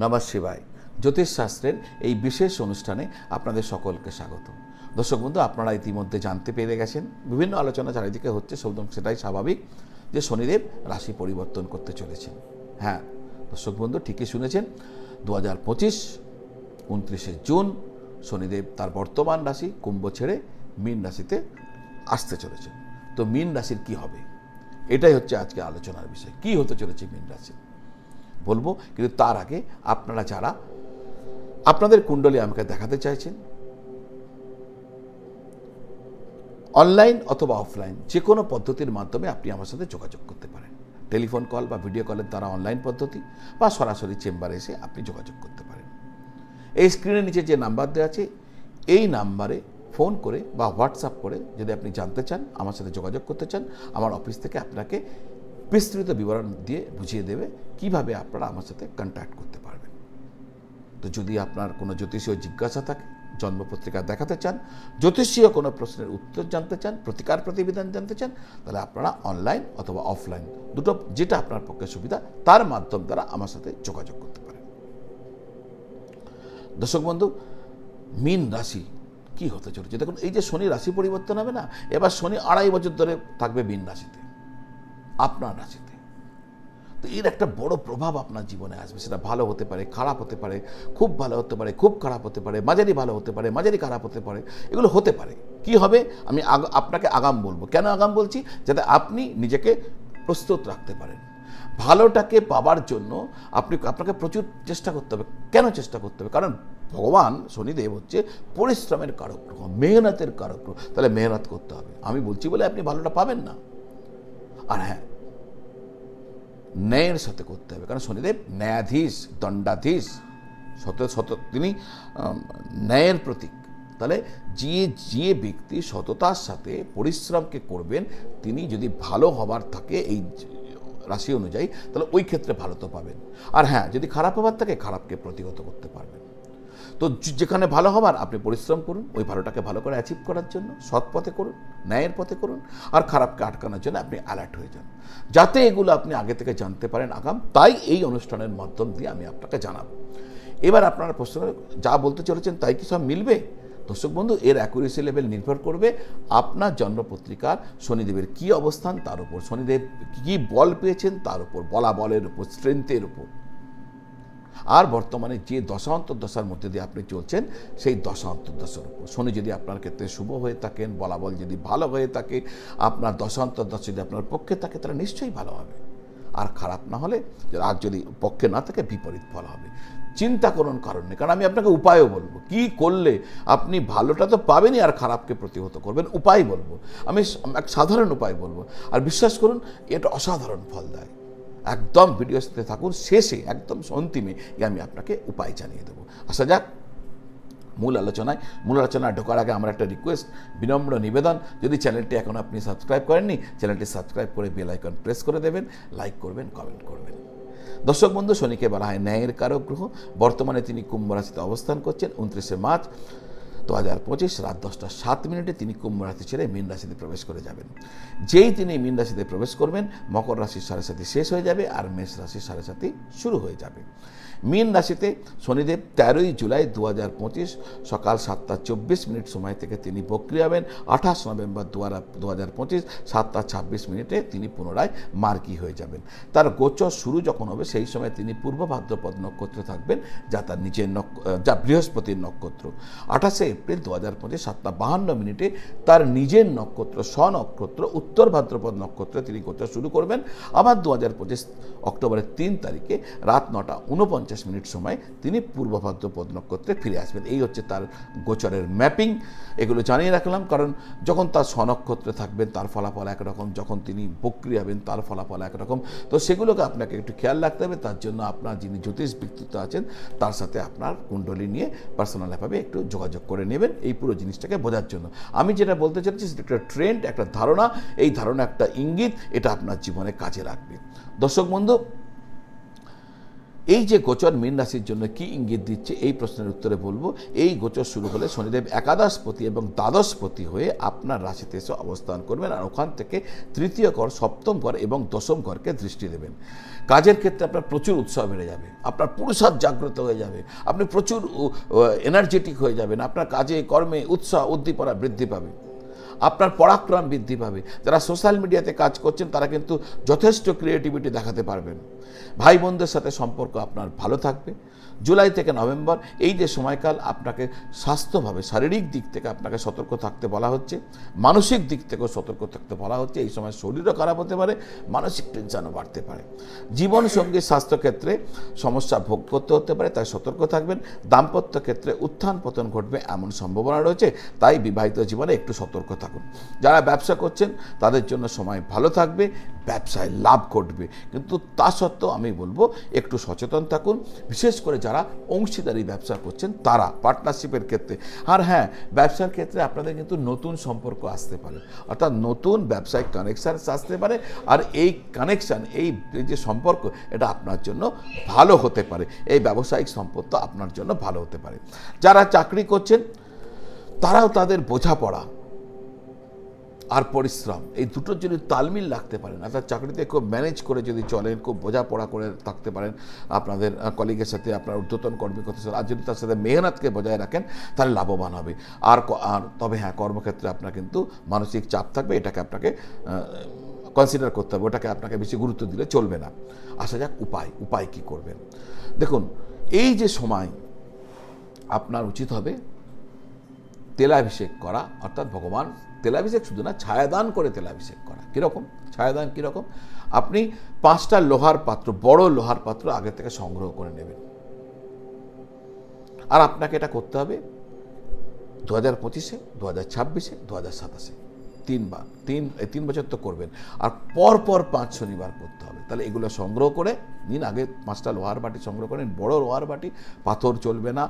নমঃ শিবায়। জ্যোতিষশাস্ত্রের এই বিশেষ অনুষ্ঠানে আপনাদের সকলকে স্বাগত। দর্শক বন্ধু, আপনারা ইতিমধ্যে জানতে পেরে গেছেন, বিভিন্ন আলোচনা চারিদিকে হচ্ছে, সেটাই স্বাভাবিক যে শনিদেব রাশি পরিবর্তন করতে চলেছেন। হ্যাঁ দর্শক বন্ধু, ঠিকই শুনেছেন। 2025 29শে জুন শনিদেব তার বর্তমান রাশি কুম্ভ ছেড়ে মীন রাশিতে আসতে চলেছে। তো মীন রাশির কি হবে, এটাই হচ্ছে আজকে আলোচনার বিষয়। কি হতে চলেছে মীন রাশি বলবো, কিন্তু তার আগে আপনারা যারা আপনাদের কুণ্ডলী আমাকে দেখাতে চাইছেন, অনলাইন অথবা অফলাইন যে কোনো পদ্ধতির মাধ্যমে আপনি আমার সাথে যোগাযোগ করতে পারেন। টেলিফোন কল বা ভিডিও কলের দ্বারা অনলাইন পদ্ধতি, বা সরাসরি চেম্বারে এসে আপনি যোগাযোগ করতে পারেন। এই স্ক্রিনের নিচে যে নাম্বার দেওয়া আছে, এই নাম্বারে ফোন করে বা হোয়াটসঅ্যাপ করে যদি আপনি জানতে চান, আমার সাথে যোগাযোগ করতে চান, আমার অফিস থেকে আপনাকে বিস্তৃত বিবরণ দিয়ে বুঝিয়ে দেবে কিভাবে আপনারা আমার সাথে কন্ট্যাক্ট করতে পারবেন। তো যদি আপনার কোনো জ্যোতিষীয় জিজ্ঞাসা থাকে, জন্মপত্রিকা দেখাতে চান, জ্যোতিষীয় কোনো প্রশ্নের উত্তর জানতে চান, প্রতিকার প্রতিবিধান জানতে চান, তাহলে আপনারা অনলাইন অথবা অফলাইন দুটো যেটা আপনার পক্ষে সুবিধা তার মাধ্যম দ্বারা আমার সাথে যোগাযোগ করতে পারেন। দর্শক বন্ধু, মীন রাশি কি হতে চলেছে দেখুন। এই যে শনি রাশি পরিবর্তন হবে না, এবার শনি 2.5 বছর ধরে থাকবে মীন রাশিতে, আপনার রাশিতে। তো এর একটা বড় প্রভাব আপনার জীবনে আসবে। সেটা ভালো হতে পারে, খারাপ হতে পারে, খুব ভালো হতে পারে, খুব খারাপ হতে পারে, মাঝারি ভালো হতে পারে, মাঝারি খারাপ হতে পারে, এগুলো হতে পারে। কি হবে আমি আপনাকে আগাম বলবো। কেন আগাম বলছি? যাতে আপনি নিজেকে প্রস্তুত রাখতে পারেন। ভালোটাকে পাওয়ার জন্য আপনাকে প্রচুর চেষ্টা করতে হবে। কেন চেষ্টা করতে হবে? কারণ ভগবান শনিদেব হচ্ছে পরিশ্রমের কারক গ্রহ, মেহনতের কারক গ্রহ। তাহলে মেহনত করতে হবে। আমি বলছি বলে আপনি ভালোটা পাবেন না। আর হ্যাঁ, ন্যায়ের সাথে করতে হবে, কারণ শনিদেব ন্যায়াধীশ, দণ্ডাধীশ, তিনি ন্যায়ের প্রতীক। তাহলে যে ব্যক্তি সততার সাথে পরিশ্রমকে করবেন, তিনি যদি ভালো হবার থাকে এই রাশি অনুযায়ী, তাহলে ওই ক্ষেত্রে ভালো তো পাবেন। আর হ্যাঁ, যদি খারাপ হবার থাকে, খারাপকে প্রতিহত করতে পারবেন। তো যেখানে ভালো হবার আপনি পরিশ্রম করুন, ওই ভালোটাকে ভালো করে অ্যাচিভ করার জন্য সৎ পথে করুন, ন্যায়ের পথে করুন। আর খারাপকে আটকানোর জন্য আপনি অ্যালার্ট হয়ে যান, যাতে এগুলো আপনি আগে থেকে জানতে পারেন আগাম। তাই এই অনুষ্ঠানের মাধ্যম দিয়ে আমি আপনাকে জানাবো। এবার আপনারা প্রশ্ন যা বলতে চলেছেন তাই কি সব মিলবে? দর্শক বন্ধু, এর অ্যাকুরেসি লেভেল নির্ভর করবে আপনার জন্মপত্রিকার শনিদেবের কি অবস্থান তার উপর, শনিদেব কি বল পেয়েছেন তার উপর, বলের উপর, স্ট্রেংথের উপর। আর বর্তমানে যে দশা অন্তর্দশার মধ্যে দিয়ে আপনি চলছেন, সেই দশা অন্তর্দশার উপর। শনি যদি আপনার ক্ষেত্রে শুভ হয়ে থাকেন, বলাবল যদি ভালো হয়ে থাকে, আপনার দশা অন্তর্দশা যদি আপনার পক্ষে থাকে, তাহলে নিশ্চয়ই ভালো হবে। আর খারাপ না হলে, আর যদি পক্ষে না থাকে, বিপরীত ফল হবে। চিন্তা করুন কারণ নেই, কারণ আমি আপনাকে উপায়ও বলবো কি করলে আপনি ভালোটা তো পাবেনই, আর খারাপকে প্রতিহত করবেন। উপায় বলবো, আমি এক সাধারণ উপায় বলবো, আর বিশ্বাস করুন এটা অসাধারণ ফল দেয়। একদম ভিডিওর সাথে থাকুন, শেষে একদম অন্তিমে আমি আপনাকে উপায় জানিয়ে দেবো। আসা যাক মূল আলোচনায় ঢোকার আগে আমার একটা রিকোয়েস্ট, বিনম্র নিবেদন, যদি চ্যানেলটি এখন আপনি সাবস্ক্রাইব করেননি, চ্যানেলটি সাবস্ক্রাইব করে বেল আইকন প্রেস করে দেবেন, লাইক করবেন, কমেন্ট করবেন। দর্শক বন্ধু, শনিকে বলা হয় ন্যায়ের কারক গ্রহ। বর্তমানে তিনি কুম্ভ রাশিতে অবস্থান করছেন। 29শে মার্চ 2025 রাত 10:07 তিনি কুম্ভ রাশি ছেড়ে মীন রাশিতে প্রবেশ করে যাবেন। যেই তিনি মীন রাশিতে প্রবেশ করবেন, মকর রাশির 7.5 শেষ হয়ে যাবে, আর মেষ রাশির 7.5 শুরু হয়ে যাবে। মীন রাশিতে শনিদেব 13ই জুলাই 2025 সকাল 7:24 সময় থেকে তিনি বক্রি হবেন। 28 নভেম্বর 2025 7:26 তিনি পুনরায় মার্গী হয়ে যাবেন। তার গোচর শুরু যখন হবে, সেই সময় তিনি পূর্ব ভাদ্রপদ নক্ষত্রে থাকবেন, যা তার নিজের যা বৃহস্পতির নক্ষত্র। 28শে এপ্রিল 2025 7:52 তার নিজের নক্ষত্র স্বনক্ষত্র উত্তর ভাদ্রপদ নক্ষত্রে তিনি গোচর শুরু করবেন। আবার 2025 অক্টোবরের 3 তারিখে রাত 9:49 সময় তিনি পূর্ব ভাদ্রপদ নক্ষত্রে ফিরে আসবেন। এই হচ্ছে তার গোচরের ম্যাপিং। এগুলো জানিয়ে রাখলাম, কারণ যখন তার স্বনক্ষত্রে থাকবেন তার ফলাফল একরকম, যখন তিনি বক্রি হবেন তার ফলাফল একরকম। তো সেগুলোকে আপনাকে একটু খেয়াল রাখতে হবে। তার জন্য আপনার যিনি জ্যোতিষ ব্যক্তিত্ব আছেন, তার সাথে আপনার কুণ্ডলী নিয়ে পার্সোনালভাবে একটু যোগাযোগ করে নেবেন, এই পুরো জিনিসটাকে বোঝার জন্য। আমি যেটা বলতে চাইছি সেটা একটা ট্রেন্ড, একটা ধারণা। এই ধারণা একটা ইঙ্গিত, এটা আপনার জীবনে কাজে লাগবে। দর্শক বন্ধু, এই যে গোচর মীন রাশির জন্য কি ইঙ্গিত দিচ্ছে এই প্রশ্নের উত্তরে বলবো। এই গোচর শুরু হলে শনিদেব একাদশপতি এবং দ্বাদশপতি হয়ে আপনার রাশিতে এসে অবস্থান করবেন, আর ওখান থেকে তৃতীয় ঘর, সপ্তম ঘর এবং দশম ঘরকে দৃষ্টি দেবেন। কাজের ক্ষেত্রে আপনার প্রচুর উৎসাহ বেড়ে যাবে, আপনার পুরুষার্থ জাগ্রত হয়ে যাবে, আপনি প্রচুর এনার্জেটিক হয়ে যাবেন, আপনার কাজে কর্মে উৎসাহ উদ্দীপনা বৃদ্ধি পাবে, আপনার পরাক্রম বৃদ্ধি পাবে। যারা সোশ্যাল মিডিয়াতে কাজ করছেন তারা কিন্তু যথেষ্ট ক্রিয়েটিভিটি দেখাতে পারবেন। ভাই বোনদের সাথে সম্পর্ক আপনার ভালো থাকবে। জুলাই থেকে নভেম্বর এই যে সময়কাল, আপনাকে স্বাস্থ্যভাবে শারীরিক দিক থেকে আপনাকে সতর্ক থাকতে বলা হচ্ছে, মানসিক দিক থেকেও সতর্ক থাকতে বলা হচ্ছে। এই সময় শরীরও খারাপ হতে পারে, মানসিক টেনশনও বাড়তে পারে। জীবনসঙ্গীর স্বাস্থ্যক্ষেত্রে সমস্যা ভোগ করতে হতে পারে, তাই সতর্ক থাকবেন। দাম্পত্য ক্ষেত্রে উত্থান পতন ঘটবে এমন সম্ভাবনা রয়েছে, তাই বিবাহিত জীবনে একটু সতর্ক থাকুন। যারা ব্যবসা করছেন তাদের জন্য সময় ভালো থাকবে, ব্যবসায় লাভ ঘটবে, কিন্তু তা সত্ত্বেও আমি বলবো একটু সচেতন থাকুন। বিশেষ করে যারা অংশীদারি ব্যবসা করছেন তারা, পার্টনারশিপের ক্ষেত্রে। আর হ্যাঁ, ব্যবসার ক্ষেত্রে আপনাদের কিন্তু নতুন সম্পর্ক আসতে পারে, অর্থাৎ নতুন ব্যবসায়িক কানেকশান আসতে পারে, আর এই কানেকশান, এই যে সম্পর্ক, এটা আপনার জন্য ভালো হতে পারে। এই ব্যবসায়িক সম্পর্ক আপনার জন্য ভালো হতে পারে। যারা চাকরি করছেন তারাও তাদের বোঝাপড়া আর পরিশ্রম এই দুটোর যদি তালমিল রাখতে পারেন, অর্থাৎ চাকরিতে খুব ম্যানেজ করে যদি চলেন, খুব বোঝাপড়া করে থাকতে পারেন আপনাদের কলিগের সাথে, আপনার ঊর্ধ্বতন কর্মীদের সাথে, আর যদি তার সাথে মেহনতকে বজায় রাখেন তাহলে লাভবান হবে। আর তবে হ্যাঁ, কর্মক্ষেত্রে আপনার কিন্তু মানসিক চাপ থাকবে, এটাকে আপনাকে কনসিডার করতে হবে, ওটাকে আপনাকে বেশি গুরুত্ব দিলে চলবে না। আসা যাক উপায় কী করবেন। দেখুন, এই যে সময় আপনার উচিত হবে তেলাভিষেক করা, অর্থাৎ ভগবান, তেলাভিষেক শুধু না, ছায়াদান করে তেলাভিষেক করা। কীরকম ছায়াদান? কীরকম? আপনি 5টা লোহার পাত্র, বড় লোহার পাত্র আগে থেকে সংগ্রহ করে নেবেন, আর আপনাকে এটা করতে হবে 2025-এ, 2026-এ, 2027-এ, 3বার। 3 বছর তো করবেন, আর পরপর 5 শনিবার করতে হবে। তাহলে এগুলো সংগ্রহ করে নিন। আগে 5টা লোহার বাটি সংগ্রহ করেন, বড় লোহার বাটি, পাথর চলবে না,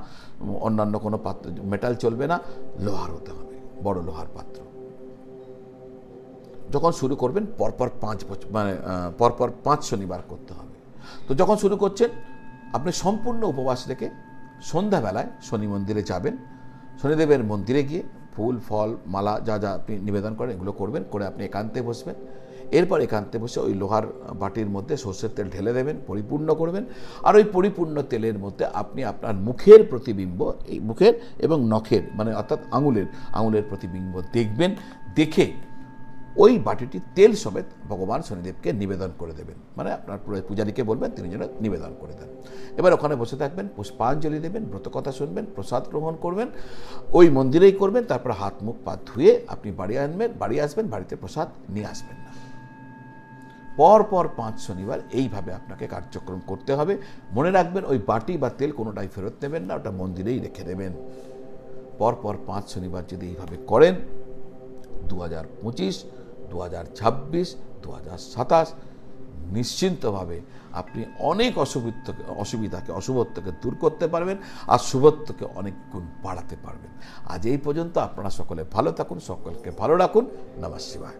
অন্যান্য কোনো পাত্র, মেটাল চলবে না, লোহার হতে হবে, বড় লোহার পাত্র। যখন শুরু করবেন পরপর 5 বছর, মানে পরপর 5 শনিবার করতে হবে। তো যখন শুরু করছেন আপনি সম্পূর্ণ উপবাস রেখে সন্ধ্যাবেলায় শনি মন্দিরে যাবেন, শনিদেবের মন্দিরে গিয়ে ফুল ফল মালা যা যা আপনি নিবেদন করেন এগুলো করবেন, করে আপনি একান্তে বসবেন। এরপর একান্তে বসে ওই লোহার বাটির মধ্যে সর্ষের তেল ঢেলে দেবেন, পরিপূর্ণ করবেন, আর ওই পরিপূর্ণ তেলের মধ্যে আপনি আপনার মুখের প্রতিবিম্ব, এই মুখের এবং নখের, মানে অর্থাৎ আঙুলের প্রতিবিম্ব দেখবেন। দেখে ওই বাটিটি তেল সমেত ভগবান শনিদেবকে নিবেদন করে দেবেন, মানে আপনার পূজারীকে বলবেন তিনি যেন নিবেদন করে দেন। এবার ওখানে বসে থাকবেন, পুষ্পাঞ্জলি দেবেন, ব্রতকথা শুনবেন, প্রসাদ গ্রহণ করবেন, ওই মন্দিরেই করবেন। তারপর হাত মুখ পা ধুয়ে আপনি বাড়ি আসবেন, বাড়িতে প্রসাদ নিয়ে আসবেন না। পরপর 5 শনিবার এইভাবে আপনাকে কার্যক্রম করতে হবে। মনে রাখবেন, ওই বাটি বা তেল কোনোটাই ফেরত নেবেন না, ওটা মন্দিরেই রেখে দেবেন। পরপর 5 শনিবার যদি এইভাবে করেন, 2025, 2026, 2027 নিশ্চিন্তভাবে আপনি অনেক অসুবিধাকে, অশুভত্বকে দূর করতে পারবেন, আর শুভত্বকে অনেক গুণ বাড়াতে পারবেন। আজ এই পর্যন্ত। আপনারা সকলে ভালো থাকুন, সকলকে ভালো রাখুন। নমঃ শিবায়।